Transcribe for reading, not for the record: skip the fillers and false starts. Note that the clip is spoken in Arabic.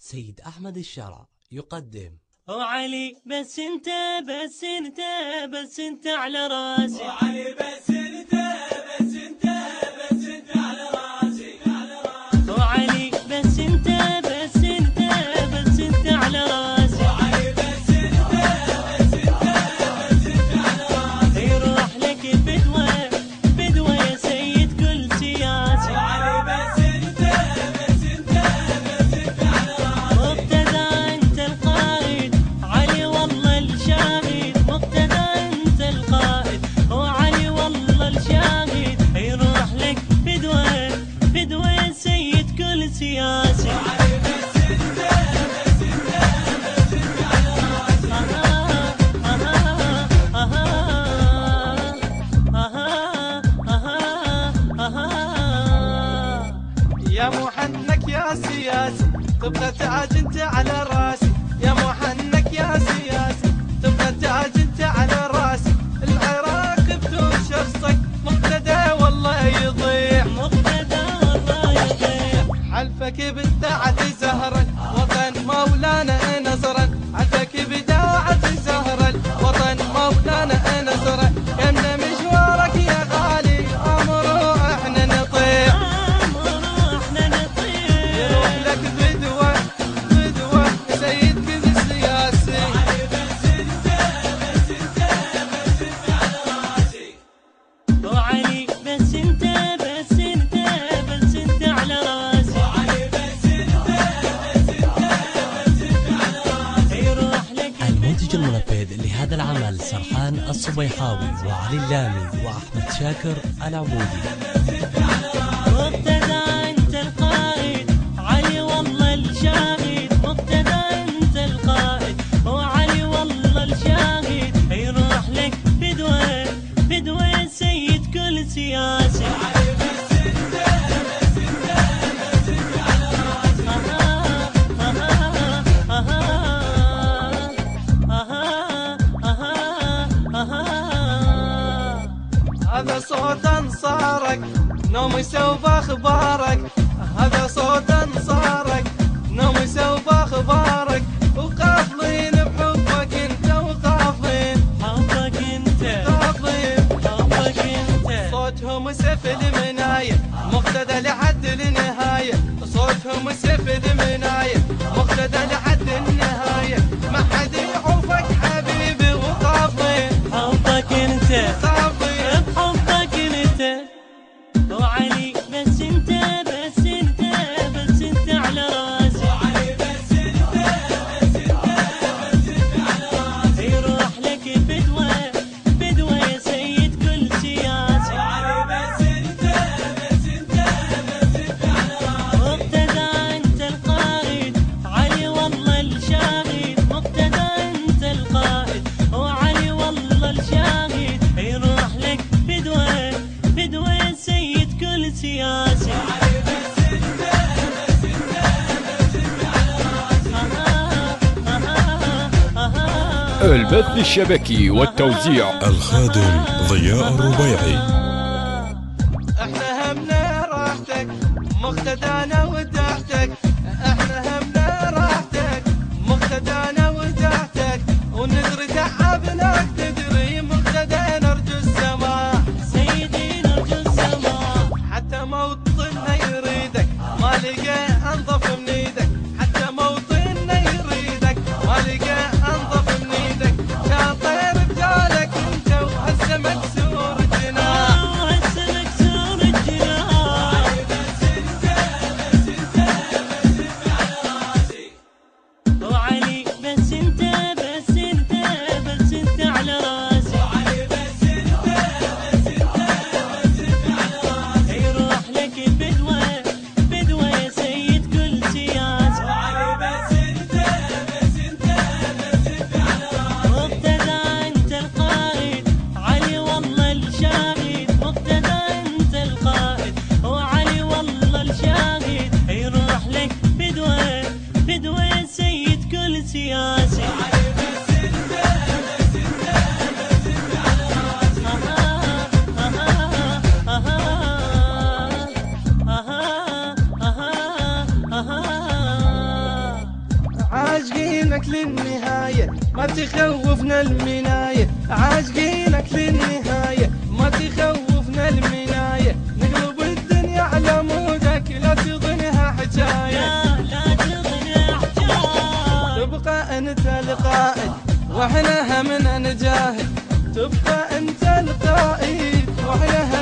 سيد أحمد الشرع يقدم وعلي بس انت بس انت بس انت على راسي. وعلي بس انت بس انت بس انت على راسي على راسي. وعلي بس انت بس انت بس انت على راسي. وعلي بس انت بس انت بس انت على راسي. يروح لك بدوة بدوة يا سيد كل سياسي. وعلي بس انت بس انت بس انت على راسي. مقتدى انت القائد علي والله الشاهد. مقتدى انت القائد وعلي والله الشاهد. يروح لك بدوة بدوة يا سيد كل سياسي. وعلي بس انت بس انت بس انت على راسي. يا محنك يا سياسي تبغى تاج انت على راسي. يا محنك يا سياسي تبغى تاج انت على راسي. العراق بدون شخصك مقتدى والله يضيع. مقتدى والله يضيع. حلفك بداعة زهرا وطن مولانا نصرا. حلفك بداعة زهرا وطن مولانا نصرا. يمنا مشوارك يا غالي امر احنا نطيع. احنا نطير. يروح لك بدوة بدوة سيد كل سياسي. وعلي بس انت بس انت بس انت على راسي. وعلي بس انت بس انت بس انت على راسي. وعلي بس انت بس انت بس انت على راسي. يروح لك المنتج المنفذ لهذا العمل سرحان الصبيحاوي وعلي اللامي وأحمد شاكر العبودي. مقتدى انت القائد علي والله الشاهد. مقتدى انت القائد وعلي والله الشاهد. يروح لك بدوة بدوة يا سيد كل سياسي. وعلي بس انت بس انت بس انت على راسي. هذا صوت انصارك نوم يسوف اخبارك. هذا صوت انصارك نوم يسوف اخبارك. وقافلين بحبك انت وقافلين حبك انت قافلين. حبك انت. صوتهم سيف المناية مقتدى لحد النهاية. صوتهم سيف المناية مقتدى لحد النهاية. ما حد يعوفك حبيبي وقافلين حبك انت قافلين. بحبك انت. وعلي بس انت بس انت بس انت على راسي. وعلي بس انت بس انت بس انت على راسي. يروح لك بدوة بدوة يا سيد كل سياسي. وعلي بس انت بس انت بس انت على راسي. مقتدى انت القائد علي والله الشاهد. مقتدى انت القائد وعلي والله الشاهد. يروح لك بدوة بدوة يا سيد كل سياسي. وعلي بس انت بس انت بس انت على راسي. البث الشبكي والتوزيع الخادم ضياء الربيعي. احنا همنا راحتك مقتدانا ودعتك. احنا همنا راحتك مقتدانا ودعتك. ونذر تعبناك تدري مقتدى نرجو السماح. سيدي نرجو السماء. حتى موطننا يريدك ما لقى انظف من ايدك. حتى موطننا يريدك ما لقى انظف من ايدك. شاطر رجالك انت وهسه مكسور جناح. عاشقينك للنهاية ما تخوفنا المناية، عاشقينك للنهاية ما تخوفنا المناية، نقلب الدنيا على مودك لا تظنها حجاية، لا تظن حجاية. تبقى انت القائد واحنا همنا نجاهد، تبقى انت القائد واحنا